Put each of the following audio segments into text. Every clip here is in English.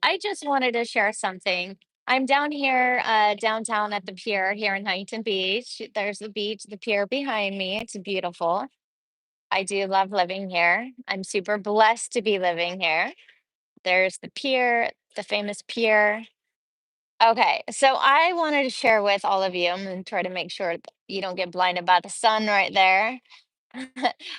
I just wanted to share something. I'm down here, downtown at the pier here in Huntington Beach. There's the beach, the pier behind me. It's beautiful. I do love living here. I'm super blessed to be living here. There's the pier, the famous pier. Okay, so I wanted to share with all of you. I'm going to try to make sure that you don't get blinded by the sun right there.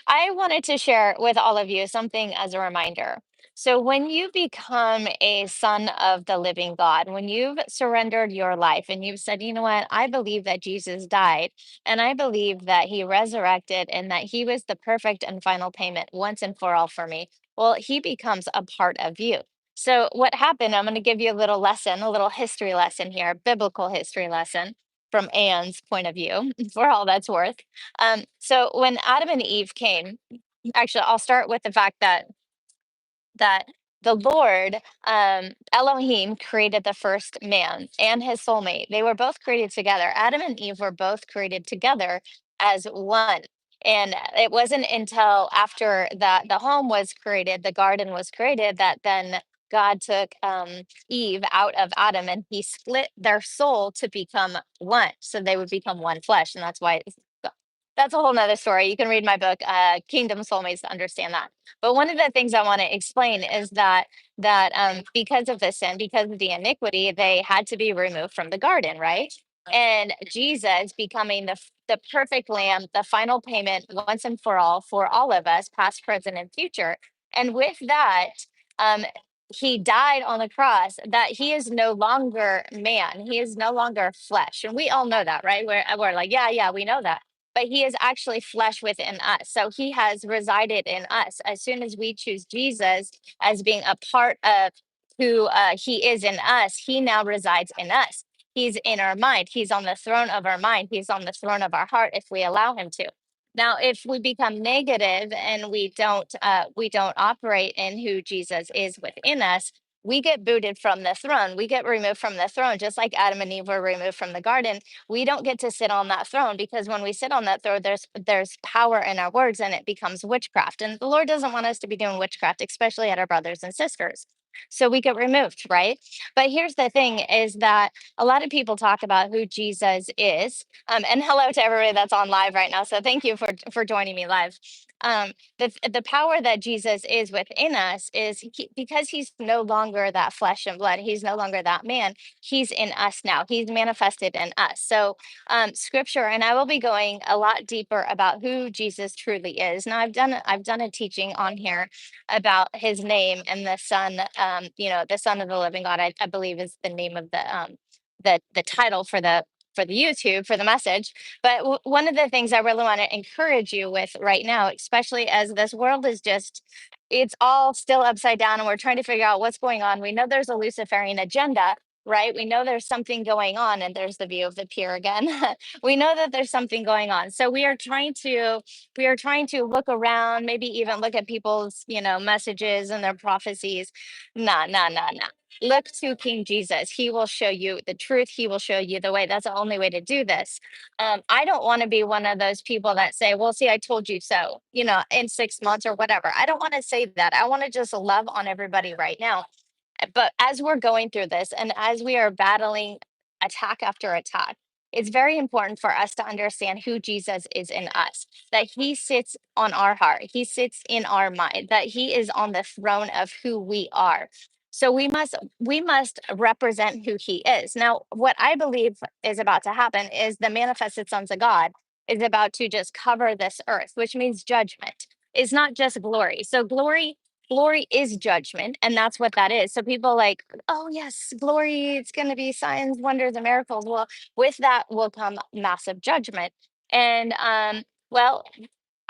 I wanted to share with all of you something as a reminder. So, when you become a son of the living God, when you've surrendered your life and you've said, you know what, I believe that Jesus died and I believe that he resurrected and that he was the perfect and final payment once and for all for me, well, he becomes a part of you. So, what happened? I'm going to give you a little lesson, a little history lesson here, biblical history lesson from Anne's point of view, for all that's worth. So when Adam and Eve came, actually, I'll start with the fact that the Lord, Elohim, created the first man and his soulmate. They were both created together. Adam and Eve were both created together as one. And it wasn't until after the home was created, the garden was created, that then God took Eve out of Adam and he split their soul to become one. So they would become one flesh. And that's a whole nother story. You can read my book, Kingdom Soulmates, to understand that. But one of the things I want to explain is that because of the sin, because of the iniquity, they had to be removed from the garden, right? And Jesus becoming the perfect lamb, the final payment once and for all of us, past, present, and future. And with that, um, he died on the cross. That he is no longer man. He is no longer flesh, and we all know that, right? We're like, yeah, yeah, we know that, but he is actually flesh within us. So he has resided in us. As soon as we choose Jesus as being a part of who he is in us, he now resides in us. He's in our mind. He's on the throne of our mind. He's on the throne of our heart if we allow him to. Now, if we become negative and we don't operate in who Jesus is within us, we get booted from the throne. We get removed from the throne, just like Adam and Eve were removed from the garden. We don't get to sit on that throne, because when we sit on that throne, there's power in our words and it becomes witchcraft. And the Lord doesn't want us to be doing witchcraft, especially at our brothers and sisters. So we get removed, right? But here's the thing is that a lot of people talk about who Jesus is. And hello to everybody that's on live right now. So thank you for joining me live. The power that Jesus is within us is because he's no longer that flesh and blood. He's no longer that man. He's in us now. He's manifested in us. So scripture, and I will be going a lot deeper about who Jesus truly is. Now I've done a teaching on here about his name and the son, the son of the living God, I believe is the name of the title for the YouTube for the message. But one of the things I really want to encourage you with right now, especially as this world is it's all still upside down and we're trying to figure out what's going on. We know there's a Luciferian agenda, right? We know there's something going on, and there's the view of the pier again. We know that there's something going on. So we are trying to look around, maybe even look at people's, messages and their prophecies. Nah, nah, nah, nah. Look to King Jesus. He will show you the truth. He will show you the way. That's the only way to do this. I don't want to be one of those people that say, well, see, I told you so, in 6 months or whatever. I don't want to say that. I want to just love on everybody right now. But as we're going through this and as we are battling attack after attack, it's very important for us to understand who Jesus is in us, that he sits on our heart, he sits in our mind, that he is on the throne of who we are. So we must represent who he is. Now, what I believe is about to happen is the manifested sons of God is about to just cover this earth, which means judgment. It's not just glory. So glory is judgment, and that's what that is. So people like, oh yes, glory, it's going to be signs, wonders, and miracles. Well, with that will come massive judgment. And well,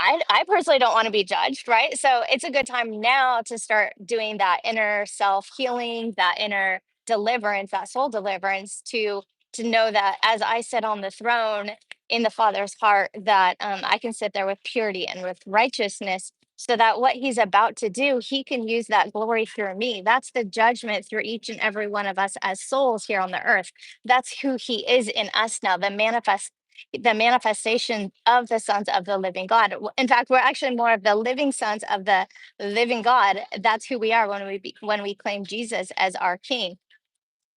I personally don't want to be judged, right? So it's a good time now to start doing that inner self healing, that inner deliverance, that soul deliverance, to know that as I sit on the throne in the Father's heart, that I can sit there with purity and with righteousness, so that what He's about to do, He can use that glory through me. That's the judgment through each and every one of us as souls here on the earth. That's who He is in us now, the manifest. the manifestation of the sons of the living God. In fact, we're actually more of the living sons of the living God. That's who we are when when we claim Jesus as our King.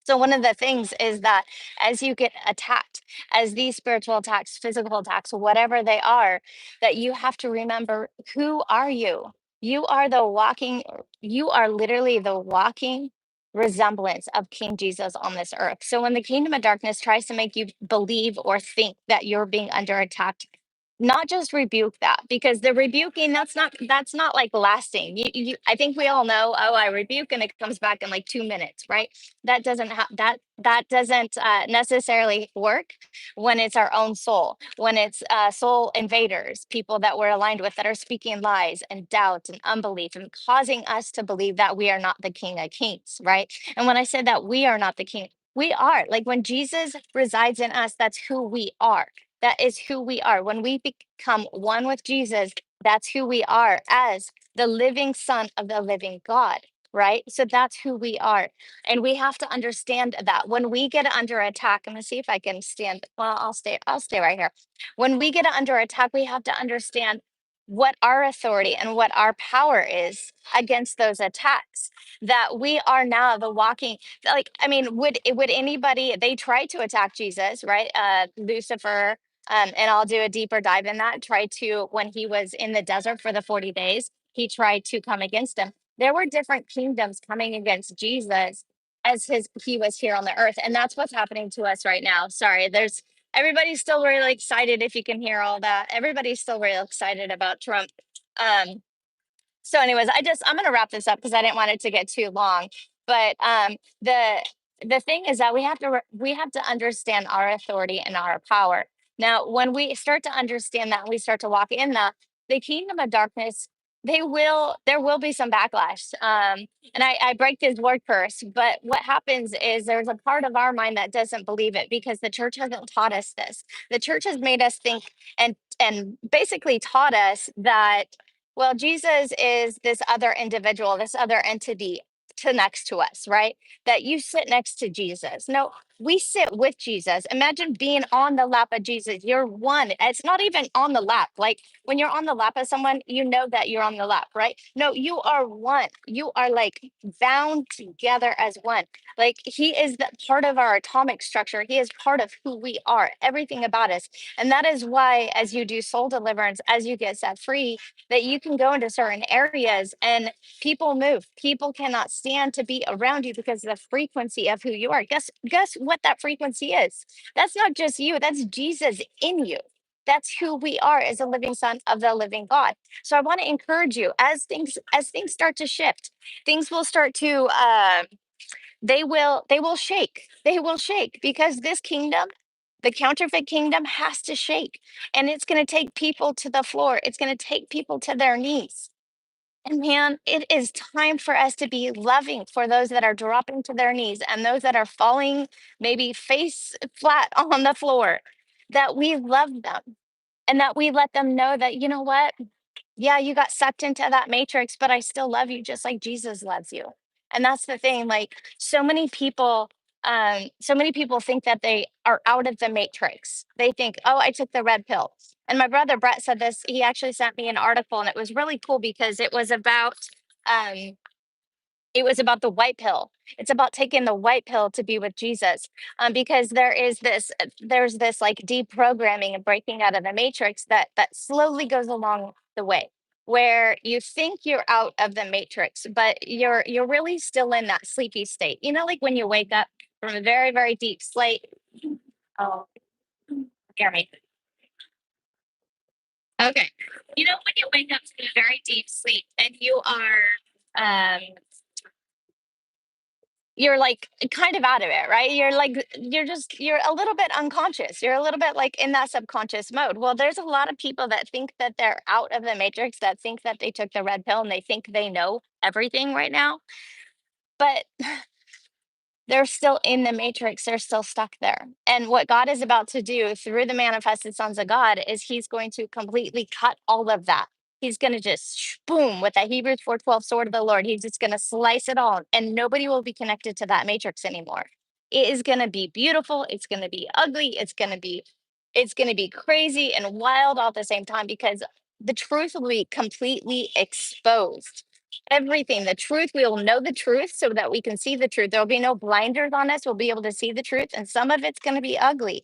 So one of the things is that as you get attacked, as these spiritual attacks, physical attacks, whatever they are, that you have to remember, who are you? You are literally the walking resemblance of King Jesus on this earth. So when the kingdom of darkness tries to make you believe or think that you're being under attack, not just rebuke that, because the rebuking, that's not like lasting. I think we all know, oh, I rebuke and it comes back in like 2 minutes, right? That doesn't necessarily work when it's our own soul, when it's soul invaders, people that we're aligned with that are speaking lies and doubt and unbelief and causing us to believe that we are not the King of Kings, right? And when I said that we are not the King, we are. Like when Jesus resides in us, that's who we are. That is who we are. When we become one with Jesus, that's who we are as the living Son of the living God, right? So that's who we are. And we have to understand that when we get under attack, I'm gonna see if I can stand. Well, I'll stay right here. When we get under attack, we have to understand what our authority and what our power is against those attacks. That we are now the walking, like, I mean, would anybody, they tried to attack Jesus, right? Lucifer, and I'll do a deeper dive in that. Tried to, when he was in the desert for the 40 days, he tried to come against him. There were different kingdoms coming against Jesus as he was here on the earth. And that's what's happening to us right now. Sorry, there's everybody's still really excited, if you can hear all that. Everybody's still really excited about Trump. Um, so anyways, I'm gonna wrap this up because I didn't want it to get too long. But the thing is that we have to understand our authority and our power. Now, when we start to understand that, we start to walk in the kingdom of darkness. There will be some backlash. And I break this word curse, but what happens is there's a part of our mind that doesn't believe it because the church hasn't taught us this. The church has made us think and basically taught us that, well, Jesus is this other individual, this other entity to next to us, right? That you sit next to Jesus. No, we sit with Jesus. Imagine being on the lap of Jesus. You're one. It's not even on the lap. Like when you're on the lap of someone, you know that you're on the lap, right? No, you are one. You are like bound together as one. Like he is the part of our atomic structure. He is part of who we are, everything about us. And that is why, as you do soul deliverance, as you get set free, that you can go into certain areas and people move. People cannot stand to be around you because of the frequency of who you are. Guess what that frequency is? That's not just you, that's Jesus in you. That's who we are as a living son of the living God. So I want to encourage you, as things start to shift, things will start to they will shake because this kingdom, the counterfeit kingdom, has to shake, and it's going to take people to the floor. It's going to take people to their knees. And man, it is time for us to be loving for those that are dropping to their knees and those that are falling maybe face flat on the floor, that we love them and that we let them know that, you know what? Yeah, you got sucked into that matrix, but I still love you just like Jesus loves you. And that's the thing. Like so many people think that they are out of the matrix. They think, oh, I took the red pill. And my brother Brett said this. He actually sent me an article, and it was really cool because um, it was about the white pill. It's about taking the white pill to be with Jesus, because there's this like deprogramming and breaking out of the matrix that slowly goes along the way, where you think you're out of the matrix, but you're really still in that sleepy state. You know, like when you wake up from a very very deep sleep. Oh, hear me. Okay. You know, when you wake up to a very deep sleep and um you're like kind of out of it, right? You're a little bit unconscious. You're a little bit like in that subconscious mode. Well, there's a lot of people that think that they're out of the matrix, that think that they took the red pill and they think they know everything right now. But they're still in the matrix. They're still stuck there. And what God is about to do through the manifested sons of God is he's going to completely cut all of that. He's going to just boom with that Hebrews 4:12 sword of the Lord. He's just going to slice it all, and nobody will be connected to that matrix anymore. It is going to be beautiful. It's going to be ugly. It's going to be crazy and wild all at the same time because the truth will be completely exposed. Everything, the truth, we will know the truth so that we can see the truth. There will be no blinders on us. We'll be able to see the truth, and some of it's going to be ugly.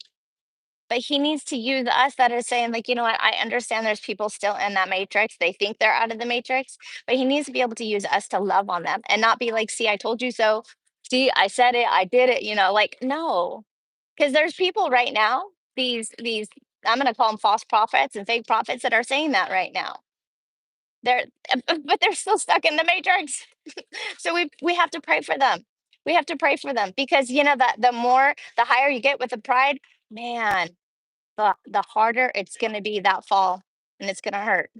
But he needs to use us that are saying, like, you know what, I understand there's people still in that matrix. They think they're out of the matrix, but he needs to be able to use us to love on them and not be like, see, I told you so. See, I said it, I did it, like, no. Because there's people right now, these I'm gonna call them false prophets and fake prophets that are saying that right now. They're but they're still stuck in the matrix. So we have to pray for them. We have to pray for them because that the higher you get with the pride, man, the harder it's gonna be that fall, and it's gonna hurt.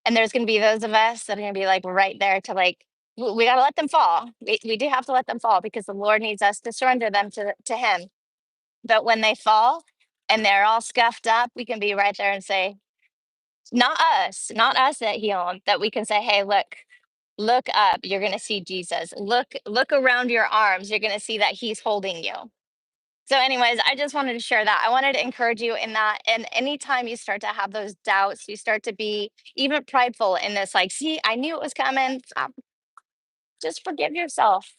And there's gonna be those of us that are gonna be like right there to like we gotta let them fall. We do have to let them fall because the Lord needs us to surrender them to Him. But when they fall and they're all scuffed up, we can be right there and say, not us that heal 'em, that we can say, hey, look up. You're gonna see Jesus. Look around your arms. You're gonna see that He's holding you. So, anyways, I just wanted to share that. I wanted to encourage you in that. And anytime you start to have those doubts, you start to be even prideful in this, like, see, I knew it was coming. Stop. Just forgive yourself.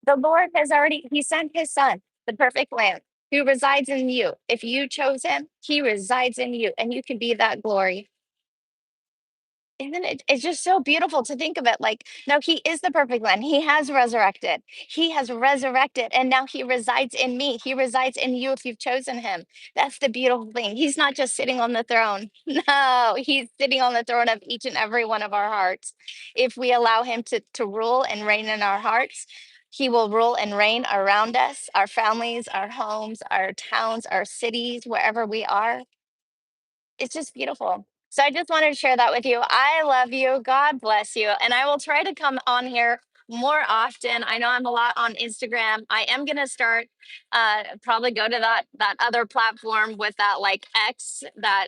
The Lord has already, He sent His Son, the perfect Lamb, who resides in you. If you chose Him, He resides in you, and you can be that glory. Isn't it's just so beautiful to think of it like, no, he is the perfect Lamb. He has resurrected. He has resurrected, and now he resides in me. He resides in you if you've chosen him. That's the beautiful thing. He's not just sitting on the throne. No, he's sitting on the throne of each and every one of our hearts. If we allow him to rule and reign in our hearts, he will rule and reign around us, our families, our homes, our towns, our cities, wherever we are. It's just beautiful. So I just wanted to share that with you. I love you. God bless you. And I will try to come on here more often. I know I'm a lot on Instagram. I am gonna start probably go to that other platform with that like X that,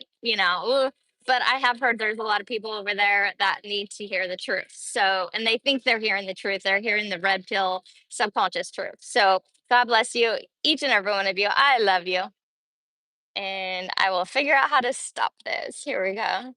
but I have heard there's a lot of people over there that need to hear the truth. So and they think they're hearing the truth. They're hearing the red pill subconscious truth. So God bless you, each and every one of you. I love you, and I will figure out how to stop this. Here we go.